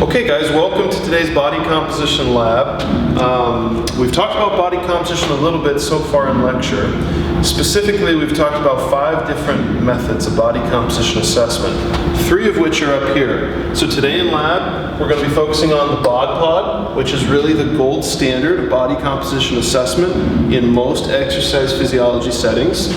Okay guys, welcome to today's body composition lab. We've talked about body composition a little bit so far in lecture. Specifically, we've talked about 5 different methods of body composition assessment, 3 of which are up here. So today in lab, we're going to be focusing on the BOD pod, which is really the gold standard of body composition assessment in most exercise physiology settings,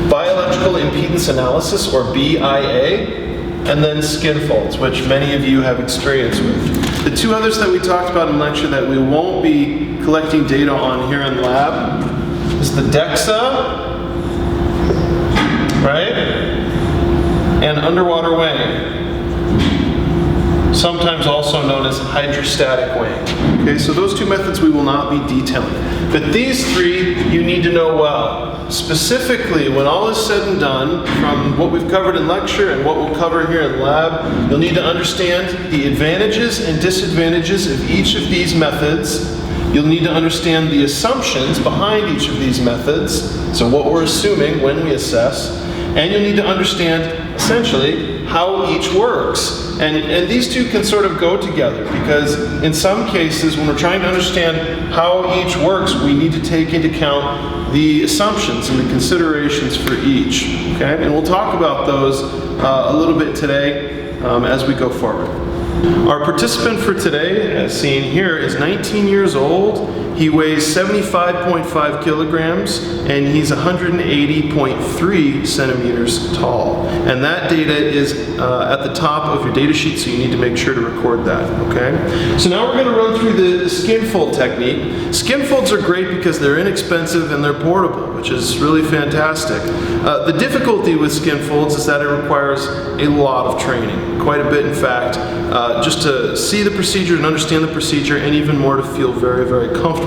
bioelectrical impedance analysis, or BIA, and then Skinfolds, which many of you have experience with. The 2 others that we talked about in lecture that we won't be collecting data on here in lab is the DEXA, right? And underwater weighing, sometimes also known as hydrostatic weighing. Okay, so those 2 methods we will not be detailing. But these 3 you need to know well. Specifically, when all is said and done, from what we've covered in lecture and what we'll cover here in lab, you'll need to understand the advantages and disadvantages of each of these methods. You'll need to understand the assumptions behind each of these methods, so what we're assuming when we assess, and you'll need to understand, essentially, how each works. And these 2 can sort of go together, because in some cases, when we're trying to understand how each works, we need to take into account the assumptions and the considerations for each. Okay? And we'll talk about those a little bit today as we go forward. Our participant for today, as seen here, is 19 years old. He weighs 75.5 kilograms, and he's 180.3 centimeters tall. And that data is at the top of your data sheet, so you need to make sure to record that, okay? So now we're going to run through the Skinfold technique. Skinfolds are great because they're inexpensive and they're portable, which is really fantastic. The difficulty with Skinfolds is that it requires a lot of training, quite a bit in fact, just to see the procedure and understand the procedure, and even more to feel very, very comfortable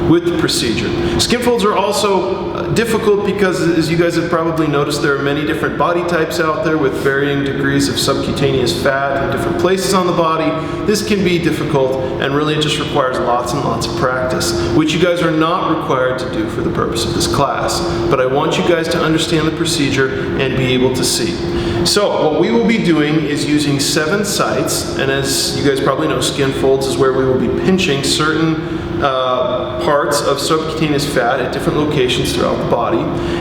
with the procedure. Skinfolds are also difficult because, as you guys have probably noticed, there are many different body types out there with varying degrees of subcutaneous fat in different places on the body. This can be difficult, and really it just requires lots and lots of practice, which you guys are not required to do for the purpose of this class. But I want you guys to understand the procedure and be able to see. So what we will be doing is using 7 sites, and as you guys probably know, Skinfolds is where we will be pinching certain parts of subcutaneous fat at different locations throughout the body.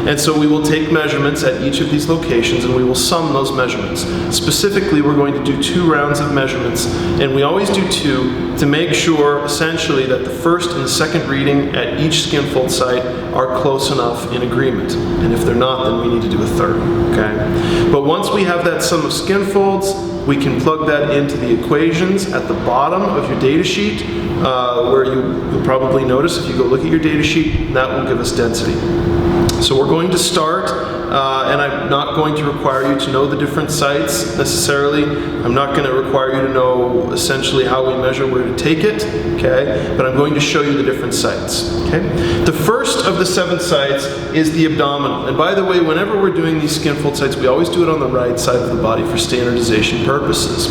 And so we will take measurements at each of these locations, and we will sum those measurements. Specifically, we're going to do 2 rounds of measurements, and we always do 2 to make sure, essentially, that the first and the second reading at each Skinfold site are close enough in agreement. And if they're not, then we need to do a 3rd, okay? But once we have that sum of Skinfolds, we can plug that into the equations at the bottom of your data sheet, where you'll probably notice if you go look at your data sheet, that will give us density. So we're going to start, and I'm not going to require you to know the different sites necessarily. I'm not going to require you to know essentially how we measure where to take it, okay? But I'm going to show you the different sites, okay? The first of the 7 sites is the abdominal. And by the way, whenever we're doing these Skinfold sites, we always do it on the right side of the body for standardization purposes.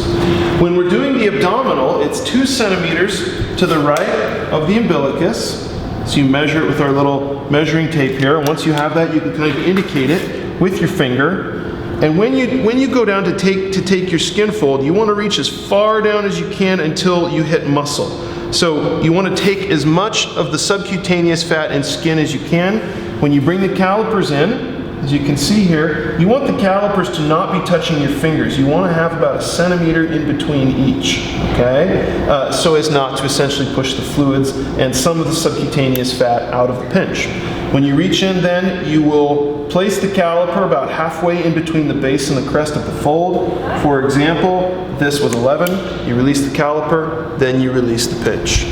When we're doing the abdominal, it's 2 centimeters to the right of the umbilicus. So you measure it with our little measuring tape here. Once you have that, you can kind of indicate it with your finger. And when you go down to take your Skinfold, you want to reach as far down as you can until you hit muscle. So you want to take as much of the subcutaneous fat and skin as you can. When you bring the calipers in, as you can see here, you want the calipers to not be touching your fingers. You want to have about 1 centimeter in between each, okay? So as not to essentially push the fluids and some of the subcutaneous fat out of the pinch. When you reach in then, you will place the caliper about halfway in between the base and the crest of the fold. For example, this was 11. You release the caliper, then you release the pinch.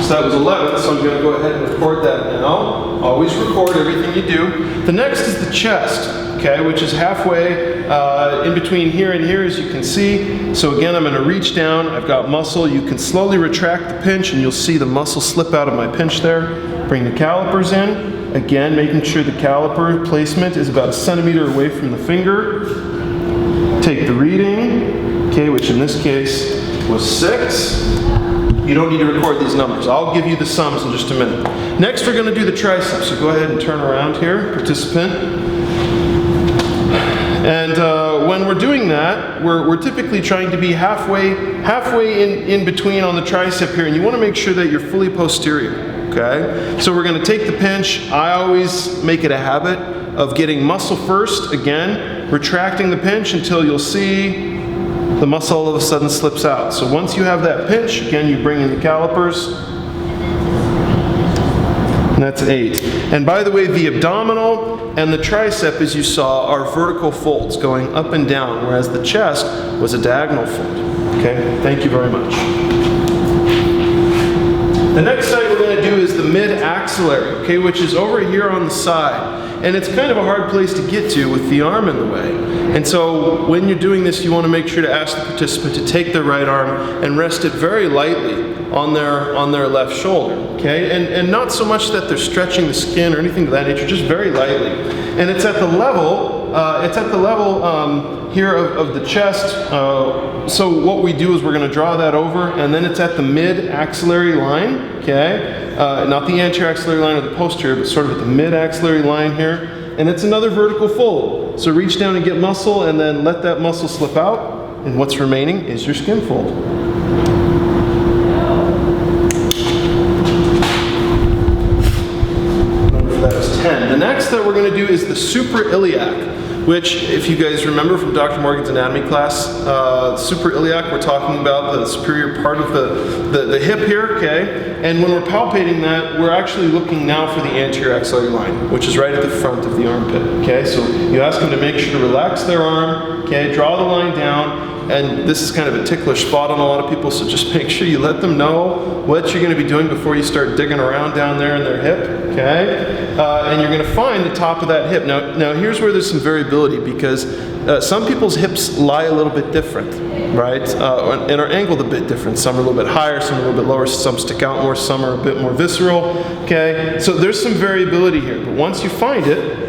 So that was 11, so I'm going to go ahead and record that now. Always record everything you do. The next is the chest, okay, which is halfway in between here and here, as you can see. So again, I'm going to reach down. I've got muscle. You can slowly retract the pinch, and you'll see the muscle slip out of my pinch there. Bring the calipers in. Again, making sure the caliper placement is about 1 centimeter away from the finger. Take the reading, okay, which in this case was 6. You don't need to record these numbers. I'll give you the sums in just a minute. Next, we're going to do the triceps. So go ahead and turn around here, participant. And when we're doing that, we're typically trying to be halfway in between on the tricep here, and you want to make sure that you're fully posterior, okay? So we're going to take the pinch. I always make it a habit of getting muscle first, again, retracting the pinch until you'll see the muscle all of a sudden slips out. So once you have that pinch, again, you bring in the calipers, and that's 8. And by the way, the abdominal and the tricep, as you saw, are vertical folds going up and down, whereas the chest was a diagonal fold. Okay, thank you very much. The next site we're going to do is the mid-axillary, okay, which is over here on the side. And it's kind of a hard place to get to with the arm in the way. And so when you're doing this, you want to make sure to ask the participant to take their right arm and rest it very lightly on their left shoulder, okay? And not so much that they're stretching the skin or anything of that nature, just very lightly. And it's at the level, here of the chest. So what we do is we're going to draw that over, and then it's at the mid-axillary line, okay? Not the anterior axillary line or the posterior, but sort of at the mid-axillary line here. And it's another vertical fold. So reach down and get muscle, and then let that muscle slip out, and what's remaining is your skin fold. That was 10. The next that we're going to do is the suprailiac, which, if you guys remember from Dr. Morgan's anatomy class, suprailiac, we're talking about the superior part of the hip here, okay? And when we're palpating that, we're actually looking now for the anterior axillary line, which is right at the front of the armpit, okay? So you ask them to make sure to relax their arm, okay? Draw the line down. And this is kind of a ticklish spot on a lot of people, so just make sure you let them know what you're going to be doing before you start digging around down there in their hip, okay? And you're going to find the top of that hip. Now here's where there's some variability, because some people's hips lie a little bit different, right? And are angled a bit different. Some are a little bit higher, some are a little bit lower, some stick out more, some are a bit more visceral, okay? So there's some variability here, but once you find it,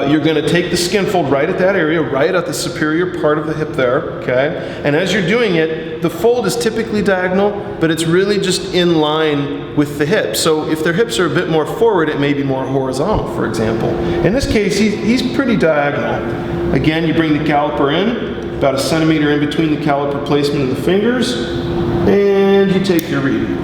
you're going to take the skin fold right at that area, right at the superior part of the hip there, okay? And as you're doing it, the fold is typically diagonal, but it's really just in line with the hip. So if their hips are a bit more forward, it may be more horizontal, for example. In this case, he's pretty diagonal. Again, you bring the caliper in, about 1 centimeter in between the caliper placement and the fingers, and you take your reading.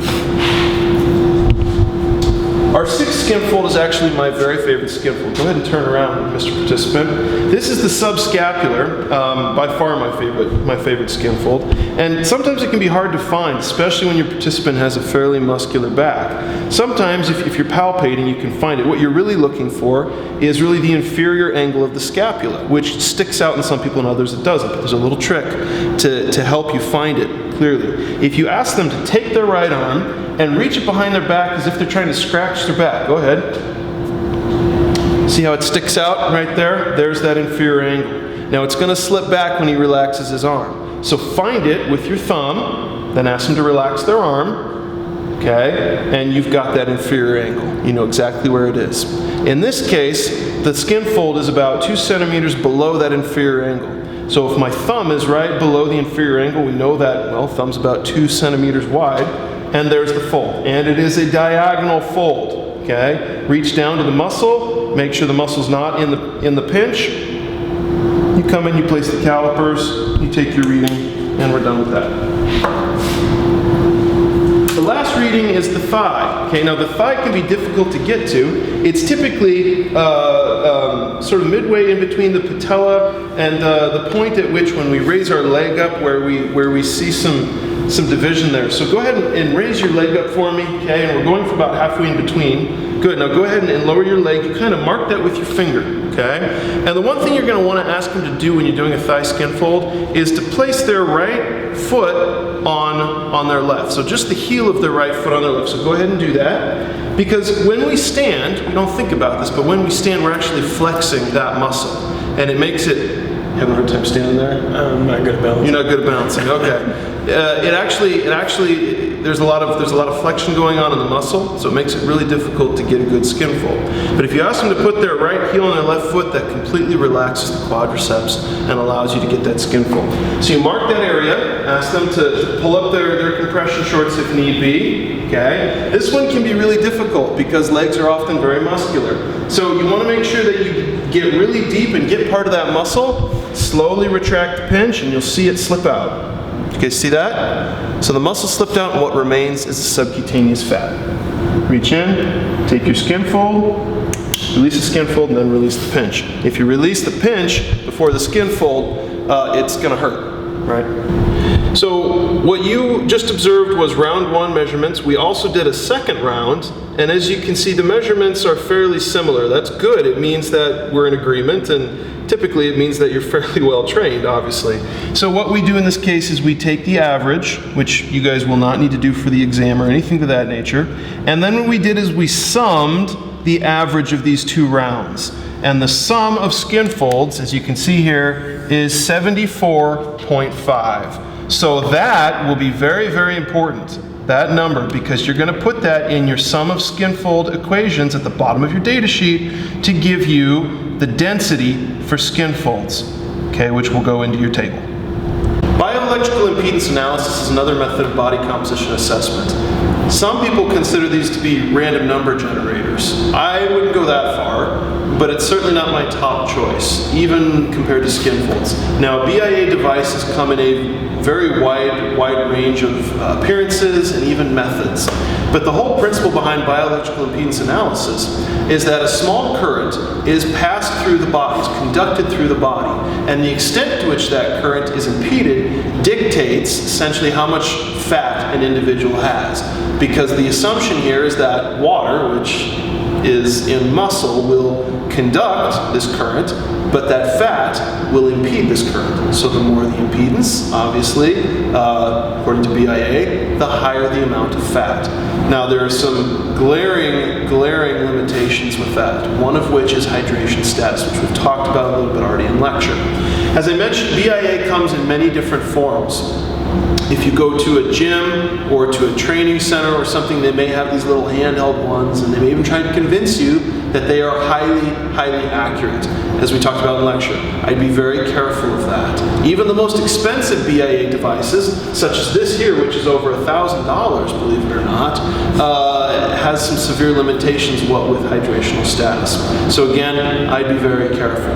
Our 6th skin fold is actually my very favorite skin fold. Go ahead and turn around, Mr. Participant. This is the subscapular, by far my favorite skin fold. And sometimes it can be hard to find, especially when your participant has a fairly muscular back. Sometimes if you're palpating, you can find it. What you're really looking for is really the inferior angle of the scapula, which sticks out in some people and others it doesn't. But there's a little trick to help you find it clearly. If you ask them to take their right arm and reach it behind their back as if they're trying to scratch their back. Go ahead. See how it sticks out right there? There's that inferior angle. Now it's going to slip back when he relaxes his arm. So find it with your thumb, then ask them to relax their arm, okay? And you've got that inferior angle. You know exactly where it is. In this case, the skin fold is about 2 centimeters below that inferior angle. So if my thumb is right below the inferior angle, we know that, well, thumb's about 2 centimeters wide. And there's the fold. And it is a diagonal fold, okay? Reach down to the muscle, make sure the muscle's not in the pinch. You come in, you place the calipers, you take your reading, and we're done with that. The last reading is the thigh. Okay, now the thigh can be difficult to get to. It's typically sort of midway in between the patella and the point at which, when we raise our leg up, where we see some division there. So go ahead and raise your leg up for me, okay? And we're going for about halfway in between. Good. Now go ahead and lower your leg. You kind of mark that with your finger, okay? And the one thing you're going to want to ask them to do when you're doing a thigh skin fold is to place their right foot on their left. So just the heel of their right foot on their left. So go ahead and do that. Because when we stand, we don't think about this, but when we stand, we're actually flexing that muscle. And it makes it... You having a hard time standing there? I'm not good at balancing. You're not good at balancing. Okay. It actually there's a lot of flexion going on in the muscle, so it makes it really difficult to get a good skin fold. But if you ask them to put their right heel on their left foot, that completely relaxes the quadriceps and allows you to get that skin fold. So you mark that area, ask them to pull up their compression shorts if need be. Okay. This one can be really difficult because legs are often very muscular. So you want to make sure that you get really deep and get part of that muscle. slowly retract the pinch, and you'll see it slip out. Okay, see that? So the muscle slipped out, and what remains is the subcutaneous fat. Reach in, take your Skinfold, release the Skinfold, and then release the pinch. If you release the pinch before the Skinfold, it's going to hurt, right? So what you just observed was round 1 measurements. We also did a second round, and as you can see, the measurements are fairly similar. That's good. It means that we're in agreement, and typically it means that you're fairly well trained, obviously. So what we do in this case is we take the average, which you guys will not need to do for the exam or anything of that nature, and then what we did is we summed the average of these 2 rounds. And the sum of Skinfolds, as you can see here, is 74.5. So that will be very, very important, that number, because you're going to put that in your sum of Skinfold equations at the bottom of your data sheet to give you the density for Skinfolds, okay, which will go into your table. Bioelectrical impedance analysis is another method of body composition assessment. Some people consider these to be random number generators. I wouldn't go that far, but it's certainly not my top choice, even compared to Skinfolds. Now, BIA devices come in a very wide range of appearances and even methods. But the whole principle behind bioelectrical impedance analysis is that a small current is passed through the body, is conducted through the body, and the extent to which that current is impeded dictates essentially how much fat an individual has. Because the assumption here is that water, which is in muscle, will conduct this current, but that fat will impede this current. So the more the impedance, obviously, according to BIA, the higher the amount of fat. Now there are some glaring limitations with that, one of which is hydration status, which we've talked about a little bit already in lecture. As I mentioned, BIA comes in many different forms. If you go to a gym or to a training center or something, they may have these little handheld ones, and they may even try to convince you that they are highly accurate. As we talked about in lecture, I'd be very careful of that. Even the most expensive BIA devices, such as this here, which is over $1,000, believe it or not, has some severe limitations, what with hydrational status. So again, I'd be very careful.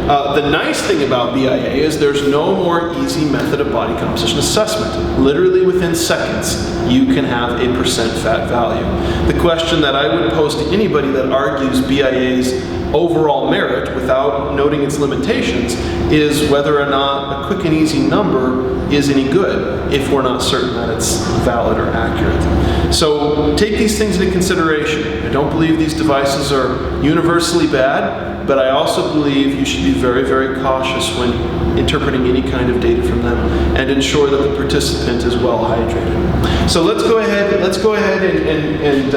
The nice thing about BIA is there's no more easy method of body composition assessment. Literally within seconds, you can have a percent fat value. The question that I would pose to anybody that argues BIA's overall merit without noting its limitations is whether or not a quick and easy number is any good if we're not certain that it's valid or accurate. So take these things into consideration. I don't believe these devices are universally bad, but I also believe you should be very cautious when interpreting any kind of data from them and ensure that the participant is well hydrated. So let's go ahead and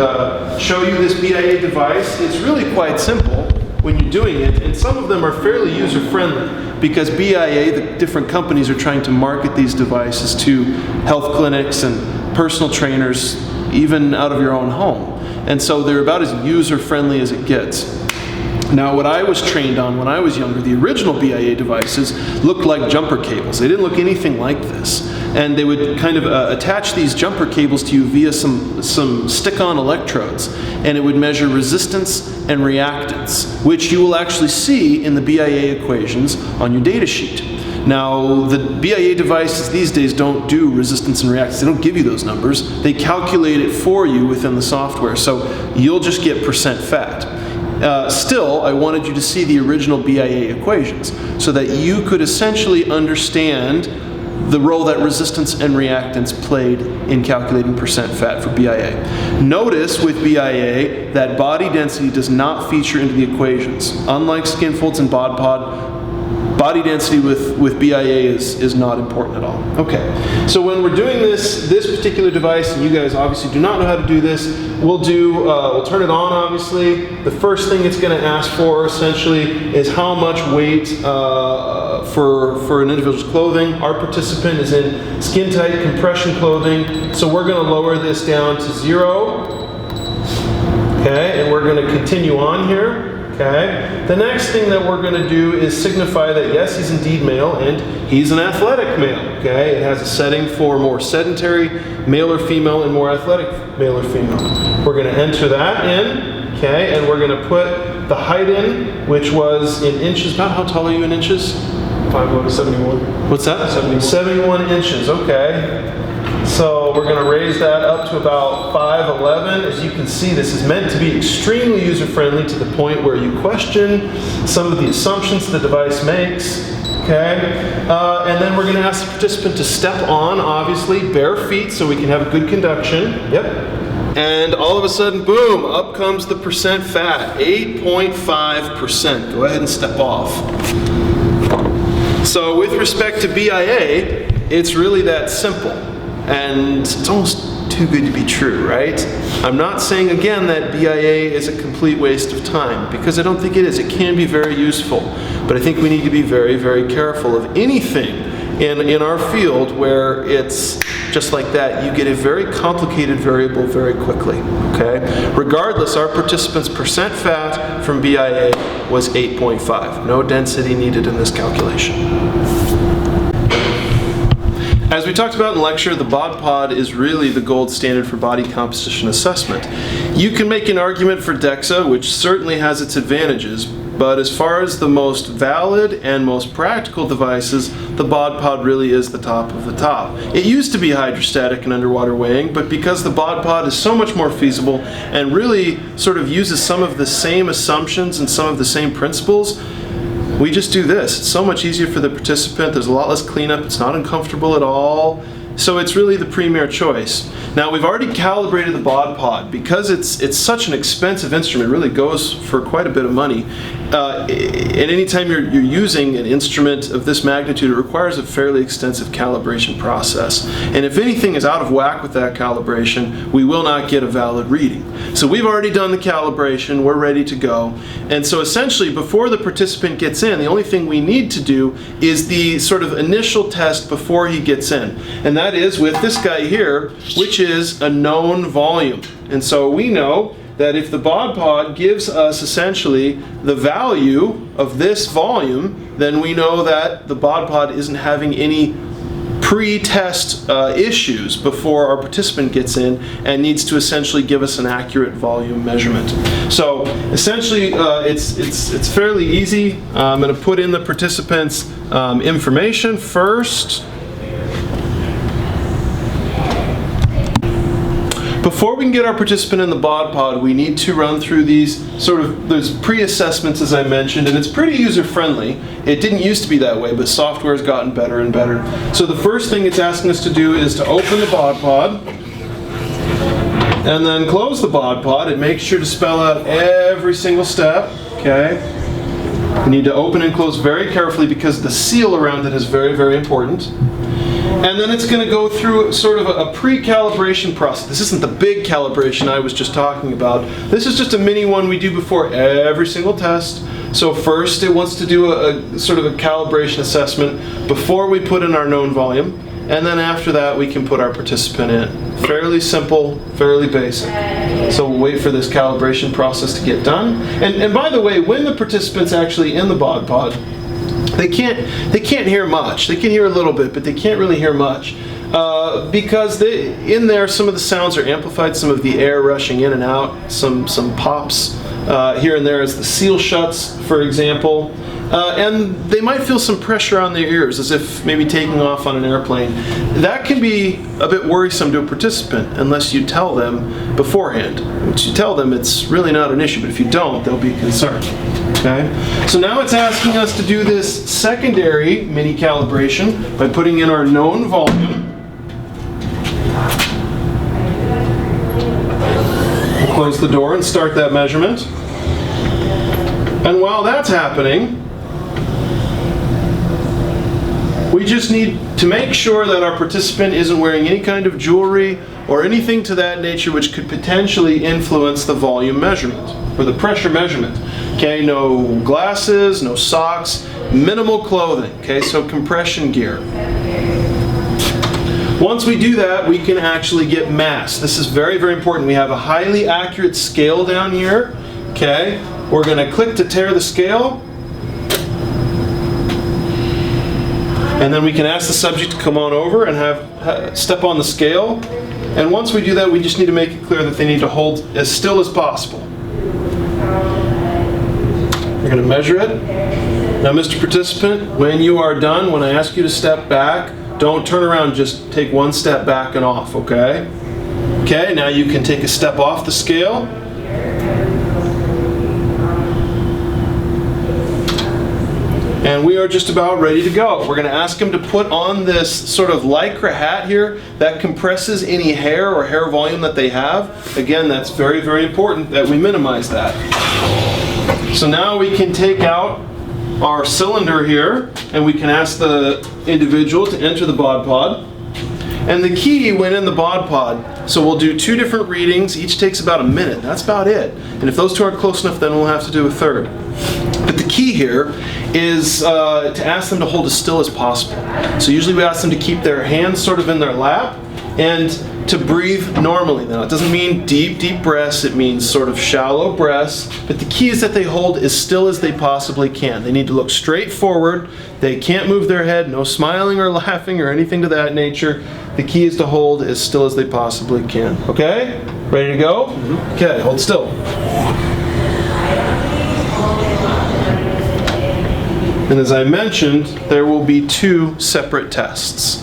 show you this BIA device. It's really quite simple when you're doing it, and some of them are fairly user-friendly because BIA, the different companies, are trying to market these devices to health clinics and personal trainers, even out of your own home. And so they're about as user-friendly as it gets. Now, what I was trained on when I was younger, the original BIA devices looked like jumper cables. They didn't look anything like this. And they would kind of attach these jumper cables to you via some stick-on electrodes. And it would measure resistance and reactance, which you will actually see in the BIA equations on your data sheet. Now, the BIA devices these days don't do resistance and reactance. They don't give you those numbers. They calculate it for you within the software. So you'll just get percent fat. Still, I wanted you to see the original BIA equations so that you could essentially understand the role that resistance and reactance played in calculating percent fat for BIA. Notice with BIA that body density does not feature into the equations. Unlike Skinfolds and BodPod, body density with BIA is not important at all. Okay, so when we're doing this particular device, and you guys obviously do not know how to do this, we'll turn it on, obviously. The first thing it's going to ask for, essentially, is how much weight for an individual's clothing. Our participant is in skin-tight compression clothing, so we're going to lower this down to 0. Okay, and we're going to continue on here. Okay. The next thing that we're going to do is signify that yes, he's indeed male and he's an athletic male. Okay. It has a setting for more sedentary male or female and more athletic male or female. We're going to enter that in. Okay. And we're going to put the height in, which was in inches. About how tall are you in inches? 5 go to 71. What's that? 71 inches, okay. So we're going to raise that up to about 5'11". As you can see, this is meant to be extremely user-friendly to the point where you question some of the assumptions the device makes. Okay, and then we're going to ask the participant to step on, obviously, bare feet so we can have good conduction. Yep. And all of a sudden, boom, up comes the percent fat, 8.5%. Go ahead and step off. So with respect to BIA, it's really that simple. And it's almost too good to be true, right? I'm not saying again that BIA is a complete waste of time, because I don't think it is. It can be very useful, but I think we need to be very, very careful of anything in our field where it's just like that. You get a very complicated variable very quickly, okay? Regardless, our participants' percent fat from BIA was 8.5. No density needed in this calculation. As we talked about in lecture, the bod pod is really the gold standard for body composition assessment. You can make an argument for DEXA, which certainly has its advantages, but as far as the most valid and most practical devices, the bod pod really is the top of the top. It used to be hydrostatic and underwater weighing, but because the bod pod is so much more feasible and really sort of uses some of the same assumptions and some of the same principles, we just do this. It's so much easier for the participant. There's a lot less cleanup. It's not uncomfortable at all. So it's really the premier choice. Now we've already calibrated the bod pod. Because it's such an expensive instrument, it really goes for quite a bit of money. And anytime you're using an instrument of this magnitude, it requires a fairly extensive calibration process. And if anything is out of whack with that calibration, we will not get a valid reading. So we've already done the calibration, we're ready to go. And so essentially, before the participant gets in, the only thing we need to do is the sort of initial test before he gets in. And that is with this guy here, which is a known volume. And so we know that if the bod pod gives us essentially the value of this volume, then we know that the bod pod isn't having any pre-test issues before our participant gets in and needs to essentially give us an accurate volume measurement. So essentially it's fairly easy. I'm going to put in the participant's information first. Before we can get our participant in the bod pod, we need to run through these there's pre-assessments, as I mentioned, and it's pretty user-friendly. It didn't used to be that way, but software has gotten better and better. So the first thing it's asking us to do is to open the bod pod, and then close the bod pod, and make sure to spell out every single step, okay? You need to open and close very carefully because the seal around it is very, very important. And then it's going to go through sort of a pre-calibration process. This isn't the big calibration I was just talking about. This is just a mini one we do before every single test. So first it wants to do a sort of a calibration assessment before we put in our known volume. And then after that we can put our participant in. Fairly simple, fairly basic. So we'll wait for this calibration process to get done. And by the way, when the participant's actually in the bod pod, they can't hear much. They can hear a little bit, but they can't really hear much because in there some of the sounds are amplified, some of the air rushing in and out, some pops here and there as the seal shuts, for example. And they might feel some pressure on their ears as if maybe taking off on an airplane. That can be a bit worrisome to a participant unless you tell them beforehand. Once you tell them, it's really not an issue, but if you don't, they'll be concerned. Okay? So now it's asking us to do this secondary mini calibration by putting in our known volume. We'll close the door and start that measurement. And while that's happening, we just need to make sure that our participant isn't wearing any kind of jewelry or anything to that nature which could potentially influence the volume measurement or the pressure measurement. Okay, no glasses, no socks, minimal clothing. Okay, so compression gear. Once we do that, we can actually get mass. This is very, very important. We have a highly accurate scale down here. Okay, we're going to click to tear the scale. And then we can ask the subject to come on over and have step on the scale. And once we do that, we just need to make it clear that they need to hold as still as possible. We're going to measure it. Now, Mr. Participant, when you are done, when I ask you to step back, don't turn around, just take one step back and off, okay? Okay, now you can take a step off the scale. And we are just about ready to go. We're going to ask him to put on this sort of lycra hat here that compresses any hair or hair volume that they have. Again, that's very, very important that we minimize that. So now we can take out our cylinder here, and we can ask the individual to enter the bod pod. And the key went in the bod pod, so we'll do 2 different readings. Each takes about a minute. That's about it. And if those 2 aren't close enough, then we'll have to do a third. But the key here is to ask them to hold as still as possible. So usually we ask them to keep their hands sort of in their lap and to breathe normally. Now, it doesn't mean deep, deep breaths. It means sort of shallow breaths. But the key is that they hold as still as they possibly can. They need to look straight forward. They can't move their head, no smiling or laughing or anything to that nature. The key is to hold as still as they possibly can. Okay? Ready to go? Mm-hmm. Okay, hold still. And as I mentioned, there will be 2 separate tests.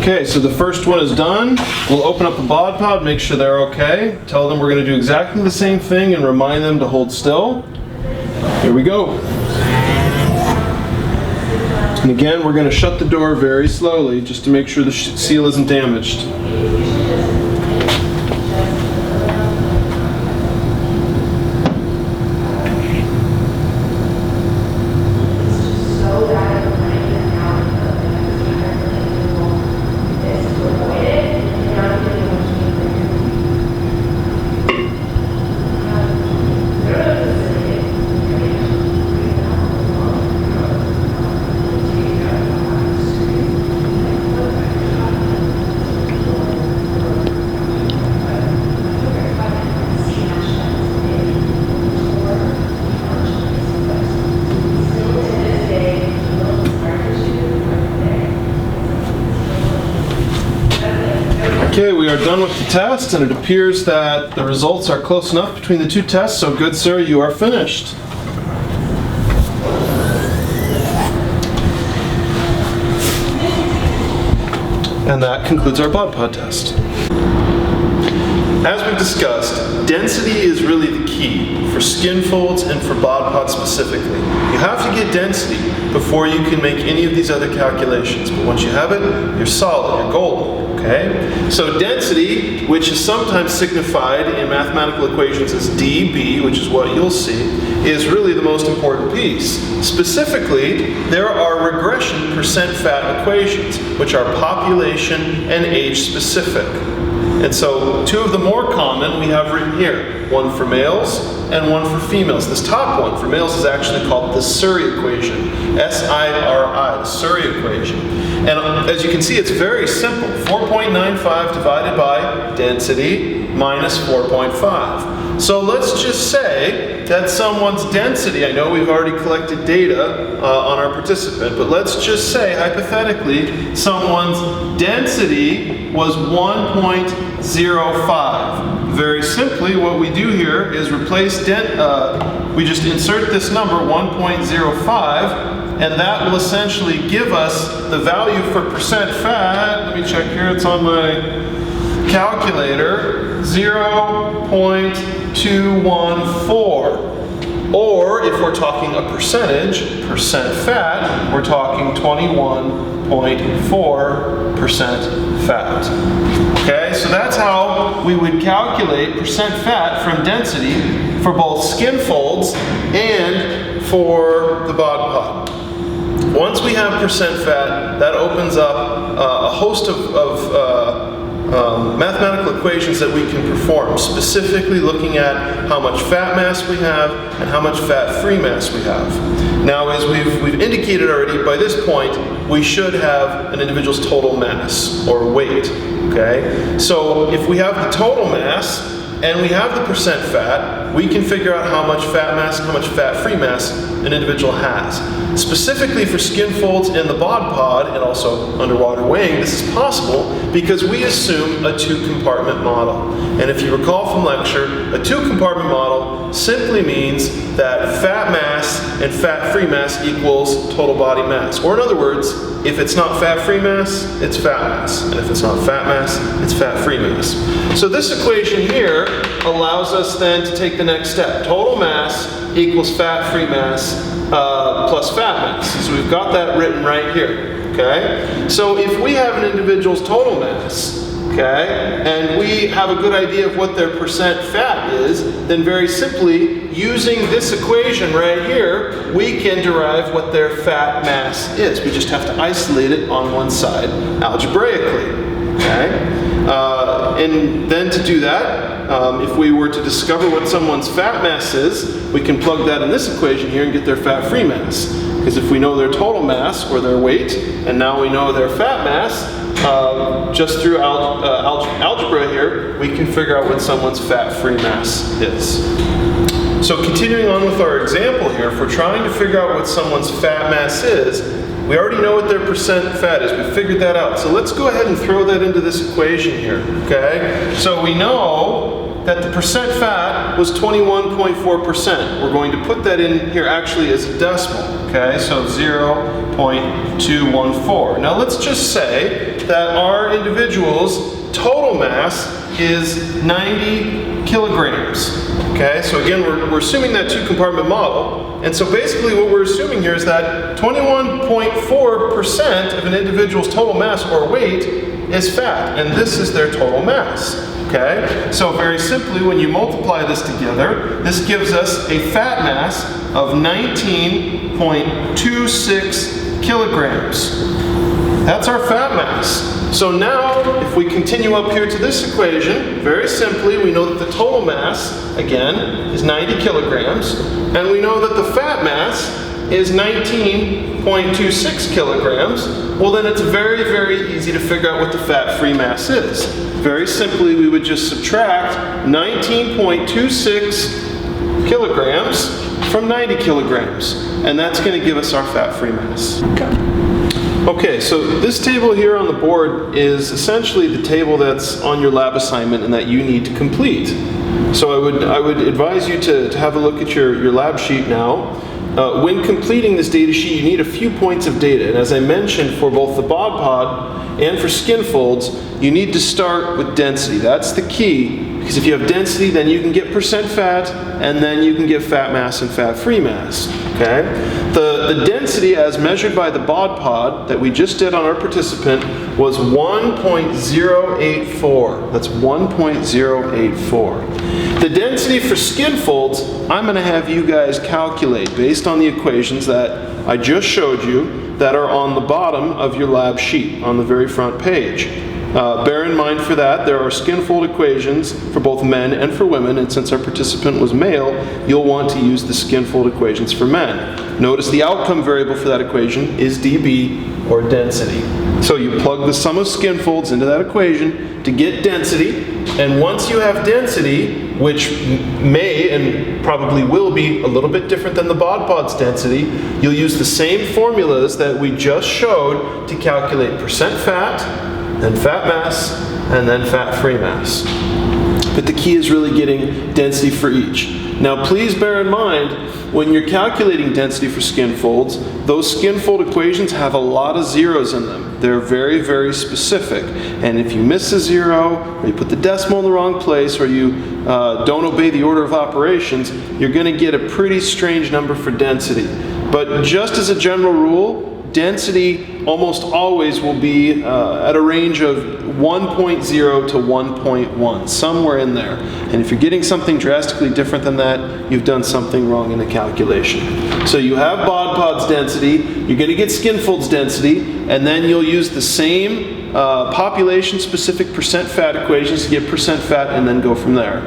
Okay, so the first one is done. We'll open up the bod pod, make sure they're okay. Tell them we're going to do exactly the same thing and remind them to hold still. Here we go. And again, we're going to shut the door very slowly just to make sure the seal isn't damaged. Okay, we are done with the test, and it appears that the results are close enough between the 2 tests, so good sir, you are finished. And that concludes our bod pod test. As we've discussed, density is really the key for skin folds and for bod pod specifically. You have to get density before you can make any of these other calculations, but once you have it, you're solid, you're golden. Okay? So density, which is sometimes signified in mathematical equations as dB, which is what you'll see, is really the most important piece. Specifically, there are regression percent fat equations, which are population and age specific. And so 2 of the more common we have written here, one for males and one for females. This top one for males is actually called the Surrey equation, S-I-R-I, the Surrey equation. And as you can see, it's very simple. 4.95 divided by density minus 4.5. So let's just say that someone's density, I know we've already collected data on our participant, but let's just say, hypothetically, someone's density was 1.05. Very simply, what we do here is replace we just insert this number, 1.05, and that will essentially give us the value for percent fat. Let me check here, it's on my calculator, 0.214. Or if we're talking a percentage, percent fat, we're talking 21.4% fat. Okay, so that's how we would calculate percent fat from density for both skin folds and for the bod pod. Once we have percent fat, that opens up a host of mathematical equations that we can perform, specifically looking at how much fat mass we have and how much fat-free mass we have. Now, as we've indicated already, by this point, we should have an individual's total mass, or weight, okay? So if we have the total mass, and we have the percent fat, we can figure out how much fat mass and how much fat-free mass an individual has. Specifically for skin folds in the bod pod and also underwater weighing, this is possible because we assume a two-compartment model. And if you recall from lecture, a two-compartment model simply means that fat mass and fat-free mass equals total body mass. Or in other words, if it's not fat-free mass, it's fat mass. And if it's not fat mass, it's fat-free mass. So this equation here allows us then to take the next step. Total mass equals fat-free mass plus fat mass. So we've got that written right here, okay? So if we have an individual's total mass, okay, and we have a good idea of what their percent fat is, then very simply, using this equation right here, we can derive what their fat mass is. We just have to isolate it on one side algebraically, okay? And then to do that, if we were to discover what someone's fat mass is, we can plug that in this equation here and get their fat-free mass. Because if we know their total mass, or their weight, and now we know their fat mass, just through algebra here, we can figure out what someone's fat-free mass is. So continuing on with our example here, if we're trying to figure out what someone's fat mass is, we already know what their percent fat is. We figured that out. So let's go ahead and throw that into this equation here, okay? So we know that the percent fat was 21.4%. We're going to put that in here actually as a decimal, okay? So 0.214. Now let's just say that our individual's total mass is 90 kilograms, okay? So again, we're assuming that two-compartment model. And so basically what we're assuming here is that 21.4% of an individual's total mass or weight is fat, and this is their total mass, okay? So very simply, when you multiply this together, this gives us a fat mass of 19.26 kilograms. That's our fat mass. So now, if we continue up here to this equation, very simply, we know that the total mass, again, is 90 kilograms, and we know that the fat mass is 19.26 kilograms. Well, then it's very, very easy to figure out what the fat-free mass is. Very simply, we would just subtract 19.26 kilograms from 90 kilograms, and that's going to give us our fat-free mass. Okay, so this table here on the board is essentially the table that's on your lab assignment and that you need to complete. So I would advise you to have a look at your lab sheet now. When completing this data sheet, you need a few points of data. And as I mentioned, for both the bod pod and for skin folds, you need to start with density. That's the key. Because if you have density, then you can get percent fat, and then you can get fat mass and fat-free mass, okay? The density as measured by the bod pod that we just did on our participant was 1.084. That's 1.084. The density for skin folds, I'm going to have you guys calculate based on the equations that I just showed you that are on the bottom of your lab sheet on the very front page. Bear in mind for that, there are skinfold equations for both men and for women, and since our participant was male, you'll want to use the skinfold equations for men. Notice the outcome variable for that equation is dB, or density. So you plug the sum of skinfolds into that equation to get density, and once you have density, which may and probably will be a little bit different than the bod pod's density, you'll use the same formulas that we just showed to calculate percent fat, then fat mass, and then fat-free mass. But the key is really getting density for each. Now please bear in mind, when you're calculating density for skin folds, those skin fold equations have a lot of zeros in them. They're very, very specific. And if you miss a zero, or you put the decimal in the wrong place, or you don't obey the order of operations, you're going to get a pretty strange number for density. But just as a general rule, density almost always will be at a range of 1.0 to 1.1, somewhere in there. And if you're getting something drastically different than that, you've done something wrong in the calculation. So you have bod pod's density, you're going to get skin fold's density, and then you'll use the same population-specific percent fat equations to get percent fat and then go from there.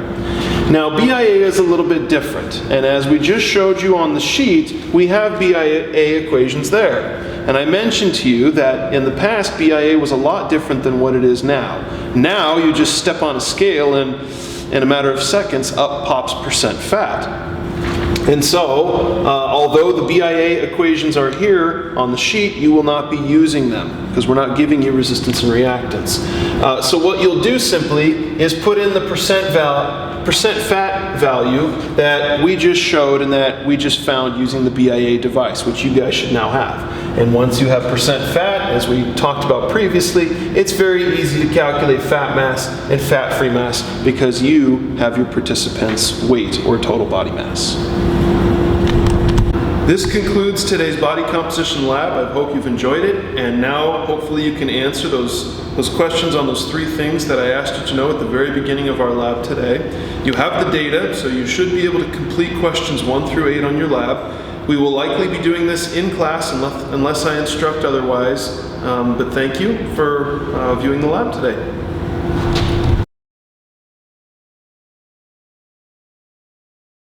Now, BIA is a little bit different, and as we just showed you on the sheet, we have BIA equations there. And I mentioned to you that in the past, BIA was a lot different than what it is now. Now, you just step on a scale and in a matter of seconds, up pops percent fat. And so, although the BIA equations are here on the sheet, you will not be using them because we're not giving you resistance and reactance. So what you'll do simply is put in the percent fat value that we just showed and that we just found using the BIA device, which you guys should now have. And once you have percent fat, as we talked about previously, it's very easy to calculate fat mass and fat-free mass because you have your participant's weight or total body mass. This concludes today's body composition lab. I hope you've enjoyed it, and now hopefully you can answer those questions on those 3 things that I asked you to know at the very beginning of our lab today. You have the data, so you should be able to complete questions 1 through 8 on your lab. We will likely be doing this in class unless I instruct otherwise, but thank you for viewing the lab today.